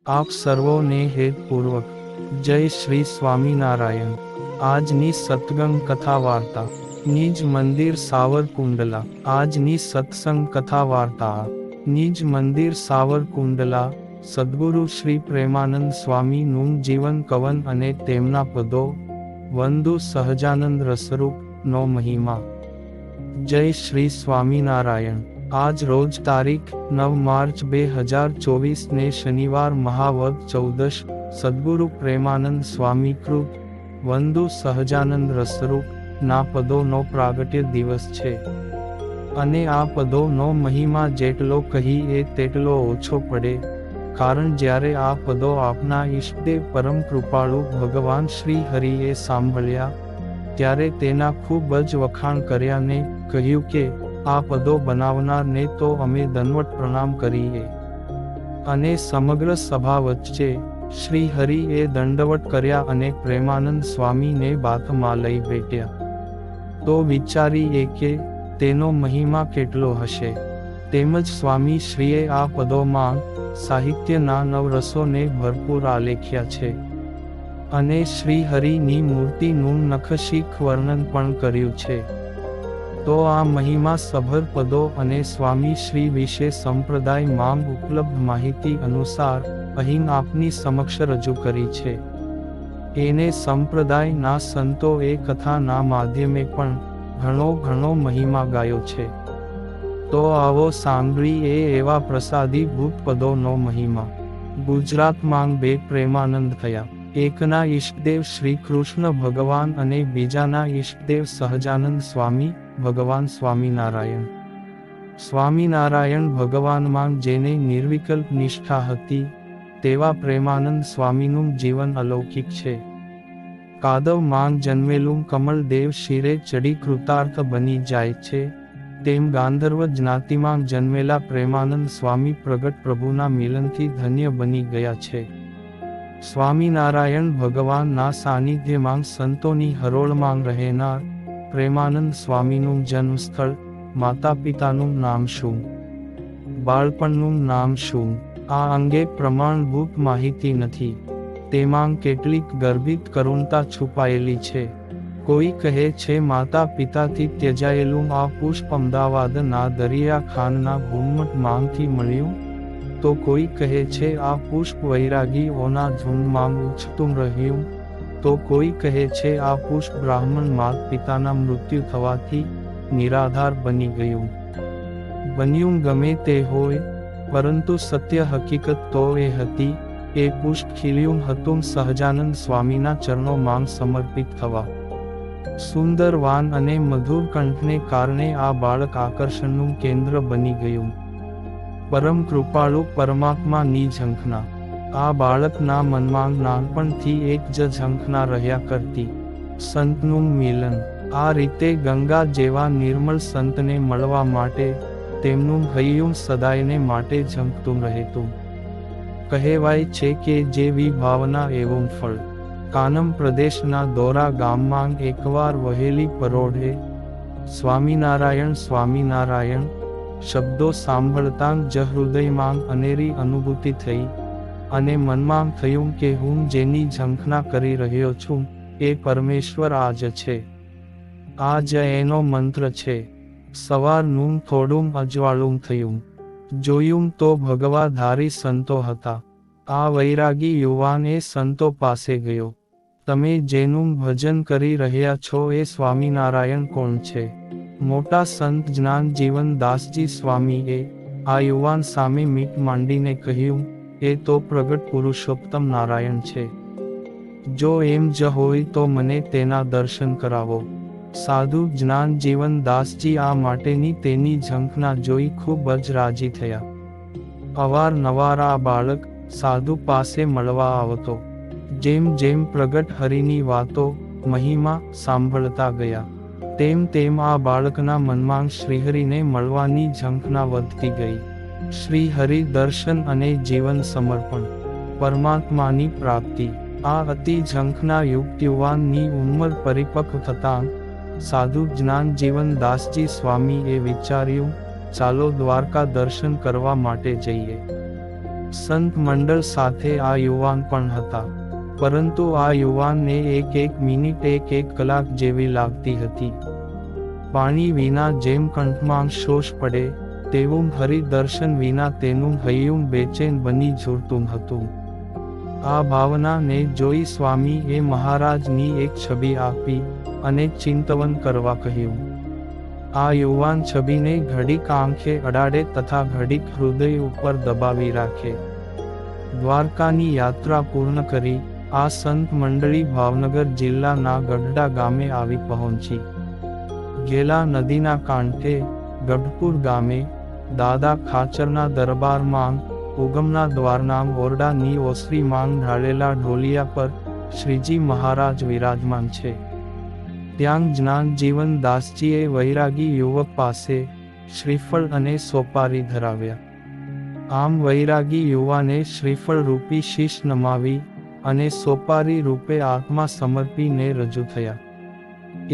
આપ સર્વોને હેતપૂર્વક જય શ્રી સ્વામિનારાયણ। આજની સત્સંગ કથા વાર્તા નિજ મંદિર સાવરકુંડલા। આજની સત્સંગ કથા વાર્તા નિજ મંદિર સાવરકુંડલા સદ્ગુરુ શ્રી પ્રેમાનંદ સ્વામીનું જીવન કવન અને તેમના પદો વંદુ સહજાનંદ રસરૂપ નો મહિમા। જય શ્રી સ્વામિનારાયણ। આજ રોજ તારીખ 9 માર્ચ 2024 ને શનિવાર મહાવદ ચૌદશ સદ્ગુરુ પ્રેમાનંદ સ્વામી કૃત વંદુ સહજાનંદ રસરૂપ ના પદોનો પ્રાગટ્ય દિવસ છે અને આ પદોનો મહિમા જેટલો કહીએ તેટલો ઓછો પડે, કારણ જ્યારે આ પદો આપના ઈષ્ટદેવ પરમ કૃપાળુ ભગવાન શ્રી હરિએ સાંભળ્યા ત્યારે તેના ખૂબ જ વખાણ કર્યા ને કહ્યું કે આ પદો બનાવનારને તો અમે દંડવત પ્રણામ કરીએ। અને સમગ્ર સભા વચ્ચે શ્રી હરિએ દંડવત કર્યા અને પ્રેમાનંદ સ્વામીને બાથમાં લઈ બેઠ્યા। તો વિચારીએ કે તેનો મહિમા કેટલો હશે। તેમજ સ્વામી શ્રીએ આ પદોમાં સાહિત્યના નવરસોને ભરપૂર આલેખ્યા છે અને શ્રી હરિની મૂર્તિનું નખશીખ વર્ણન પણ કર્યું છે। તો આ મહિમા સભર પદો અને સ્વામી શ્રી વિશે સંપ્રદાય માં ઉપલબ્ધ માહિતી અનુસાર અહીં આપની સમક્ષ રજૂ કરી છે। એને સંપ્રદાયના સંતોએ કથાના માધ્યમે પણ ઘણો મહિમા ગાયો છે। તો આવો સાંભળીએ એવા પ્રસાદીભૂત પદોનો મહિમા। ગુજરાતમાં બે પ્રેમાનંદ થયા, એકના ઈષ્ટદેવ શ્રી કૃષ્ણ ભગવાન અને બીજાના ઈષ્ટદેવ સહજાનંદ સ્વામી ભગવાન સ્વામિનારાયણ। સ્વામિનારાયણ ભગવાનમાં જેને નિર્વિકલ્પ નિષ્ઠા હતી તેવા પ્રેમાનંદ સ્વામીનું જીવન અલૌકિક છે। કાદવ માં જન્મેલું કમલદેવ શિરે ચડી કૃતાર્થ બની જાય છે, તેમ ગાંધર્વ જ્ઞાતિમાં જન્મેલા પ્રેમાનંદ સ્વામી પ્રગટ પ્રભુના મિલનથી ધન્ય બની ગયા છે। સ્વામિનારાયણ ભગવાનના સાનિધ્યમાં સંતોની હરોળમાં રહેનાર પ્રેમાનંદ સ્વામીનું જન્મસ્થળ, માતા પિતાનું નામ શું, બાળપણનું નામ શું, આ અંગે પ્રમાણભૂત માહિતી નથી। તેમાં કેટલીક ગર્ભિત કરુણતા છુપાયેલી છે। કોઈ કહે છે માતા પિતાથી ત્યજાયેલું આ પુષ્પ અમદાવાદના દરિયાખાનના ઘુમ્મટમાંથી મળ્યું, તો કોઈ કહે છે આ પુષ્પ વૈરાગીઓના ઝુંડમાં ઉછળતું રહ્યું, તો કોઈ કહે છે આ પુષ્પ બ્રાહ્મણ માત પિતાના મૃત્યુ થવાથી નિરાધાર બની ગયું। બન્યું ગમે તે હોય, પરંતુ સત્ય હકીકત તો એ હતી એ પુષ્પ ખીલ્યું હતું સહજાનંદ સ્વામીના ચરણોમાં સમર્પિત થવા। સુંદર વાન અને મધુર કંઠને કારણે આ બાળક આકર્ષણનું કેન્દ્ર બની ગયું। પરમ કૃપાળુ પરમાત્માની ઝંખના આ બાળકના મનમાં નાનપણથી એક જ ઝંખના રહ્યા કરતી, સંતનું મિલન। આ રીતે ગંગા જેવા નિર્મળ સંતને મળવા માટે તેમનું હૈયું સદાયને માટે ઝંખતું રહેતું। કહેવાય છે કે જેવી ભાવના એવું ફળ। કાનમ પ્રદેશના દોરા ગામમાં એકવાર વહેલી પરોઢે સ્વામિનારાયણ સ્વામિનારાયણ શબ્દો સાંભળતાં જ હૃદયમાં અનેરી અનુભૂતિ થઈ અને મનમાં થયું કે હું જેની ઝંખના કરી રહ્યો છું એ પરમેશ્વર આ જ છે, આ જ એનો મંત્ર છે। સવારનું થોડું અજવાળું થયું, જોયું તો ભગવાધારી સંતો હતા। આ વૈરાગી યુવાન એ સંતો પાસે ગયો, તમે જેનું ભજન કરી રહ્યા છો એ સ્વામિનારાયણ કોણ છે? મોટા સંત જ્ઞાનજીવન દાસજી સ્વામીએ આ યુવાન સામે મીટ માંડીને કહ્યું, એ તો પ્રગટ પુરુષોત્તમ નારાયણ છે। જો એમ જ હોય તો મને તેના દર્શન કરાવો। સાધુ જ્ઞાનજીવન દાસજી આ માટેની તેની ઝંખના જોઈ ખૂબ જ રાજી થયા। અવારનવાર આ બાળક સાધુ પાસે મળવા આવતો। જેમ જેમ પ્રગટ હરિની વાતો, મહિમા સાંભળતા ગયા, તેમ તેમ આ બાળકના મનમાં શ્રીહરિને મળવાની ઝંખના વધતી ગઈ। શ્રીહરિ દર્શન અને જીવન સમર્પણ, પરમાત્માની પ્રાપ્તિ, આ અતિ ઝંખના યુક્ત યુવાનની ઉંમર પરિપક્વ થતાં સાધુ જ્ઞાનજીવન દાસજી સ્વામીએ વિચાર્યું, ચાલો દ્વારકા દર્શન કરવા માટે જઈએ। સંત મંડળ સાથે આ યુવાન પણ હતા, પરંતુ આ યુવાનને એક મિનિટ એક કલાક જેવી લાગતી હતી. પાણી વિના જેમ કંઠમાં શોષ પડે તેવું હરિદર્શન વિના તેનું હૈયું બેચેન બની ઝૂરતું હતું. આ ભાવનાને જોઈ સ્વામીએ મહારાજની એક છબી આપી અને ચિંતવન કરવા કહ્યું. આ યુવાન છબીને ઘડીક આંખે અડાડે તથા ઘડીક હૃદય ઉપર દબાવી રાખે. દ્વારકાની યાત્રા પૂર્ણ કરી આ સંત મંડળી ભાવનગર જિલ્લાના ગઢડા ગામે આવી પહોંચી. ગેલા નદીના કાંઠે ગઢપુર ગામે દાદા ખાચરના દરબારમાં ઉગમના દ્વારના ઓરડાની ઓસરી માંગ ઢાળેલા ઢોલિયા પર શ્રીજી મહારાજ વિરાજમાન છે. ત્યાં જ્ઞાનજીવન દાસજીએ વૈરાગી યુવક પાસે શ્રીફળ અને સોપારી ધરાવ્યા. આમ વૈરાગી યુવાને શ્રીફળ રૂપી શીશ નમાવી અને સોપારી રૂપે આત્મા સમર્પીને રજૂ થયા.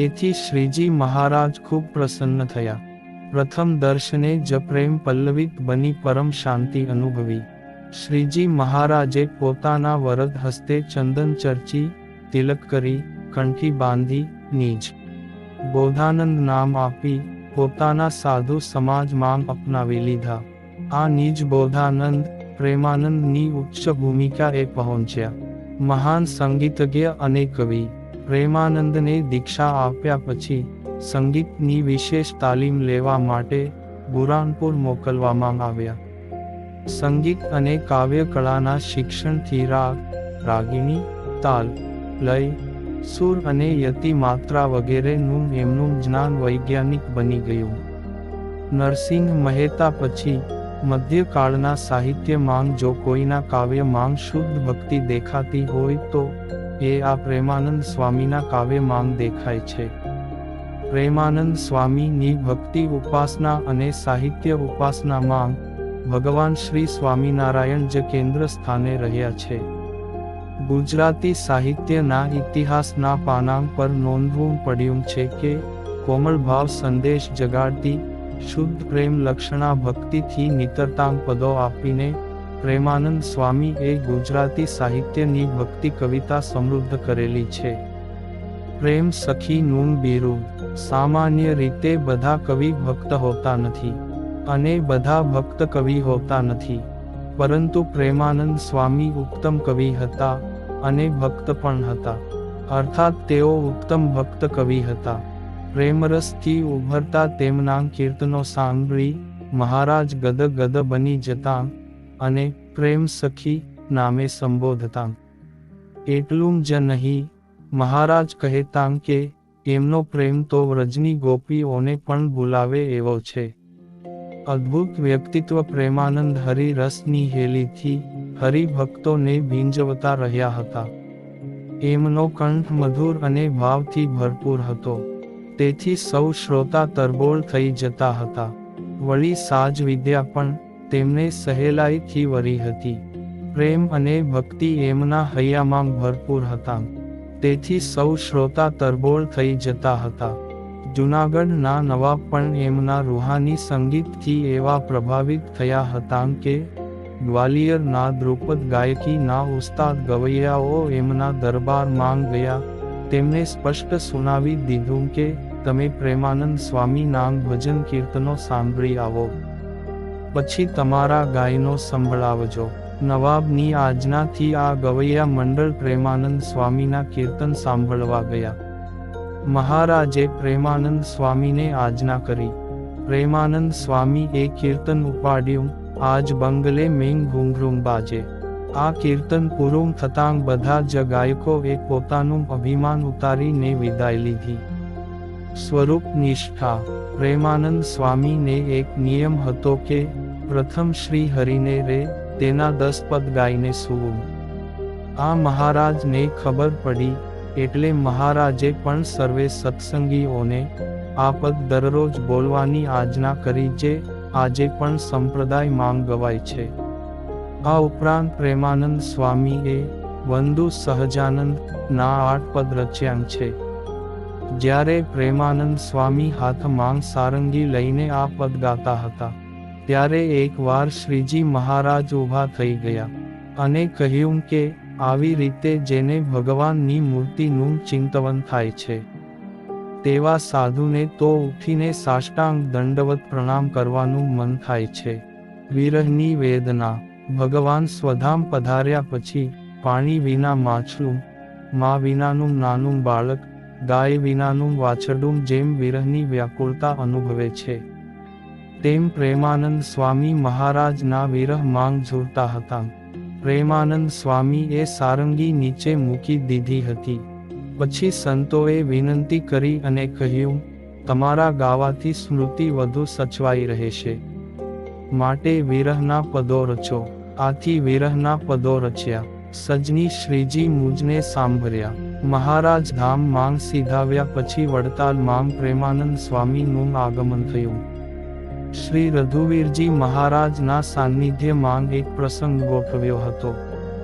એથી શ્રીજી મહારાજ ખૂબ પ્રસન્ન થયા. પ્રથમ દર્શને જ પ્રેમ પલ્લવિત બની પરમ શાંતિ અનુભવી. શ્રીજી મહારાજે પોતાના વરદ હસ્તે ચંદન ચર્ચી, તિલક કરી, કંઠી બાંધી, નિજ બોધાનંદ નામ આપી પોતાના સાધુ સમાજમાં અપનાવી લીધા. આ નિજ બોધાનંદ પ્રેમાનંદની ઉચ્ચ ભૂમિકાએ પહોંચ્યા. મહાન સંગીતજ્ઞ અને કવિ પ્રેમાનંદને દીક્ષા આપ્યા પછી સંગીતની વિશેષ તાલીમ લેવા માટે બુરાનપુર મોકલવામાં આવ્યા. સંગીત અને કાવ્ય કળાના શિક્ષણથી રાગ, રાગિણી, તાલ, લય, સુર અને યતિ માત્રા વગેરેનું એમનું જ્ઞાન વૈજ્ઞાનિક બની ગયું. નરસિંહ મહેતા પછી મધ્યકાળના સાહિત્યમાં જો કોઈના કાવ્યમાં શુદ્ધ ભક્તિ દેખાતી હોય તો એ આ પ્રેમાનંદ સ્વામીના કાવ્યમાં દેખાય છે. પ્રેમાનંદ સ્વામીની ભક્તિ ઉપાસના અને સાહિત્ય ઉપાસનામાં ભગવાન શ્રી સ્વામિનારાયણ જ કેન્દ્ર સ્થાને રહ્યા છે. ગુજરાતી સાહિત્યના ઇતિહાસના પાના પર નોંધવું પડ્યું છે કે કોમળ ભાવ સંદેશ જગાડતી શુદ્ધ પ્રેમ લક્ષણા ભક્તિથી નિતરતાંગ પદો આપીને પ્રેમાનંદ સ્વામીએ ગુજરાતી સાહિત્યની ભક્તિ કવિતા સમૃદ્ધ કરેલી છે. પ્રેમ સખીનું બિરુદ. સામાન્ય રીતે બધા કવિ ભક્ત હોતા નથી અને બધા ભક્ત કવિ હોતા નથી, પરંતુ પ્રેમાનંદ સ્વામી ઉત્તમ કવિ હતા અને ભક્ત પણ હતા. અર્થાત તેઓ ઉત્તમ ભક્ત કવિ હતા. પ્રેમરસથી ઉભરતા તેમના કીર્તનો સાંભળી મહારાજ ગદ ગદ બની જતા અને પ્રેમ સખી નામે સંબોધતા. એટલું જ નહીં, મહારાજ કહેતા કે એમનો પ્રેમ તો વ્રજની ગોપીઓને પણ ભૂલાવે એવો છે. અદ્ભુત વ્યક્તિત્વ પ્રેમાનંદ હરિરસની હેલીથી હરિભક્તોને ભીંજવતા રહ્યા હતા. એમનો કંઠ મધુર અને ભાવથી ભરપૂર હતો, તેથી સૌ શ્રોતા તરબોળ થઈ જતા હતા. વળી સાજ વિદ્યા પણ તેમને સહેલાઈથી વરી હતી. પ્રેમ અને ભક્તિ એમના હૈયામાં ભરપૂર હતા, તેથી સૌ શ્રોતા તરબોળ થઈ જતા હતા. જૂનાગઢના નવાબ પણ એમના રૂહાની સંગીતથી એવા પ્રભાવિત થયા હતા કે ગ્વાલિયરના ધ્રુપદ ગાયકીના ઉસ્તાદ ગવૈયાઓ એમના દરબારમાં ગયા. તેમને સ્પષ્ટ સુનાવી દીધું કે તમે પ્રેમાનંદ સ્વામીના ભજન કીર્તનો સાંભળી આવો, પછી તમારા ગાયનો સંભળાવજો. નવાબની આજ્ઞાથી આ ગવૈયા મંડળ પ્રેમાનંદ સ્વામીના કીર્તન સાંભળવા ગયા. મહારાજે પ્રેમાનંદ સ્વામીને આજ્ઞા કરી. પ્રેમાનંદ સ્વામી એ કીર્તન ઉપાડ્યું, આજ બંગલે મેં ઘૂંઘરૂં બાજે. આ કીર્તન પૂરું થતાં બધા જ ગાયકોએ પોતાનું અભિમાન ઉતારીને વિદાય લીધી. સ્વરૂપ નિષ્ઠા. પ્રેમાનંદ સ્વામીને એક નિયમ હતો કે પ્રથમ શ્રી હરિને રે તેના 10 પદ ગાઈને સૂવું. આ મહારાજને ખબર પડી એટલે મહારાજે પણ સર્વે સત્સંગીઓને આ પદ દરરોજ બોલવાની આજ્ઞા કરી, જે આજે પણ સંપ્રદાયમાં ગવાય છે. આ ઉપરાંત પ્રેમાનંદ સ્વામીએ વંદુ સહજાનંદ ના 8 પદ રચ્યા છે. જ્યારે પ્રેમાનંદ સ્વામી હાથમાં સારંગી લઈને આ પદ ગાતા હતા ત્યારે એકવાર શ્રીજી મહારાજ ઊભા થઈ ગયા અને કહ્યું કે આવી રીતે જેને ભગવાનની મૂર્તિનું ચિંતવન થાય છે તેવા સાધુને તો ઉઠીને સાષ્ટાંગ દંડવત પ્રણામ કરવાનું મન થાય છે. વિરહની વેદના. ભગવાન સ્વધામ પધાર્યા પછી પાણી વિના માછલું, મા વિનાનું નાનું બાળક, ગાય વિનાનું વાછરડું જેમ વિરહની વ્યાકુળતા અનુભવે છે તેમ પ્રેમાનંદ સ્વામી મહારાજના વિરહ માંગ ઝૂરતા હતા. પ્રેમાનંદ સ્વામીએ સારંગી નીચે મૂકી દીધી હતી. પછી સંતોએ વિનંતી કરી અને કહ્યું, તમારા ગાવાથી સ્મૃતિ વધુ સચવાઈ રહેશે, માટે વિરહના પદો રચો. આથી વિરહના પદો રચ્યા. સજની શ્રીજી મુજને સાંભળ્યા. મહારાજ ધામ માંગ સીધાવ્યા પછી વડતાલ માંગ પ્રેમાનંદ સ્વામીનું આગમન થયું. શ્રી રઘુવીરજી મહારાજના સાનિધ્ય માંગ એક પ્રસંગ ગોઠવ્યો હતો.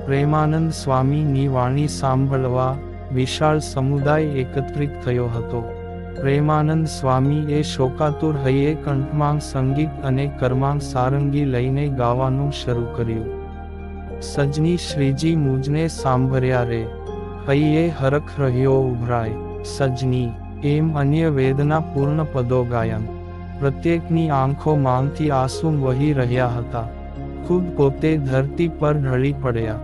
પ્રેમાનંદ સ્વામીની વાણી સાંભળવા વિશાળ સમુદાય એકત્રિત થયો હતો. પ્રેમાનંદ સ્વામીએ શોકાતુર હૈયે કંઠમાંગ સંગીત અને કર્માંગ સારંગી લઈને ગાવાનું શરૂ કર્યું. સજની શ્રીજી મુજને સાંભળ્યા રે, હૈયે હરખ રહ્યો ઉભરાય. સજની, એમ અન્ય વેદના પૂર્ણ પદો ગાયન. પ્રત્યેકની આંખો માંગથી આંસુ વહી રહ્યા હતા. ખુદ પોતે ધરતી પર ઢળી પડ્યા.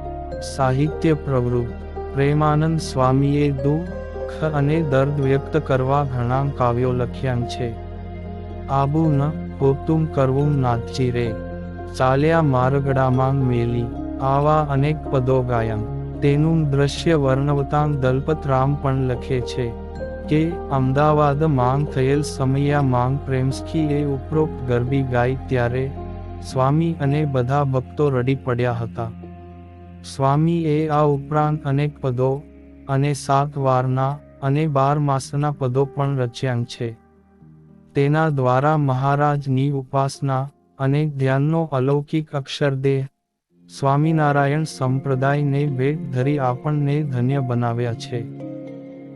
સાહિત્ય પ્રવૃત્ત. પ્રેમાનંદ સ્વામીએ દુઃખ અને દર્દ વ્યક્ત કરવા ઘણા કાવ્યો લખ્યા છે. આબુ ન હોતું કરવું નાથજી રે, ચાલ્યા મારગડામાં મેલી, આવા અનેક પદો ગાયન. તેનું દ્રશ્ય વર્ણવતાં દલપત રામ પણ લખે છે કે અમદાવાદ માંગ થયેલ સમયા માંગ પ્રેમસ્કી એ ઉપરોક્ત ગરબી ગાઈ ત્યારે સ્વામી અને બધા ભક્તો રડી પડ્યા હતા. સ્વામીએ આ ઉપરાંત અનેક પદો અને 7 વારના અને 12 માસના પદો પણ રચ્યા છે. તેના દ્વારા મહારાજની ઉપાસના અને ધ્યાનનો અલૌકિક અક્ષરદેહ સ્વામિનારાયણ સંપ્રદાયને ભેટ ધરી આપણને ધન્ય બનાવ્યા છે.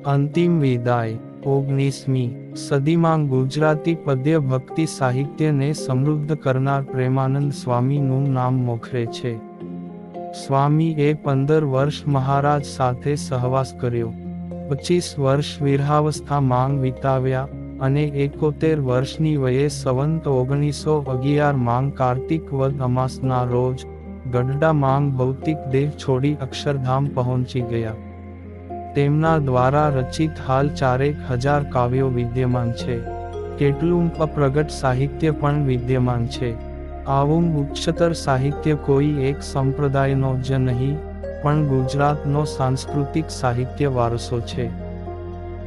અંતિમ વિદાય. 19મી સદીમાં ગુજરાતી પદ્ય ભક્તિ સાહિત્યને સમૃદ્ધ કરનાર પ્રેમાનંદ સ્વામીનું નામ મોખરે છે. સ્વામીએ 15 વર્ષ મહારાજ સાથે સહવાસ કર્યો, 25 વર્ષ વિરહાવસ્થા માંગ વિતાવ્યા અને 71 વર્ષની વયે સંવંત 1911 માંગ કાર્તિક વદ અમાસના રોજ ગઢડા માંગ ભૌતિક દેહ છોડી અક્ષરધામ પહોંચી ગયા. તેમના દ્વારા રચિત હાલ 4000 કાવ્યો વિદ્યમાન છે. કેટલું અપ્રગટ સાહિત્ય પણ વિદ્યમાન છે. આવું ઉચ્ચતર સાહિત્ય કોઈ એક સંપ્રદાયનો જ નહીં, પણ ગુજરાતનો સાંસ્કૃતિક સાહિત્ય વારસો છે.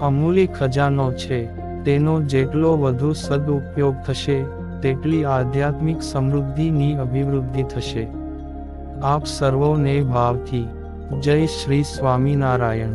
અમૂલ્ય ખજાનો છે. તેનો જેટલો વધુ સદુપયોગ થશે તેટલી આધ્યાત્મિક સમૃદ્ધિની અભિવૃદ્ધિ થશે. આપ સર્વોને ભાવથી જય શ્રી સ્વામિનારાયણ.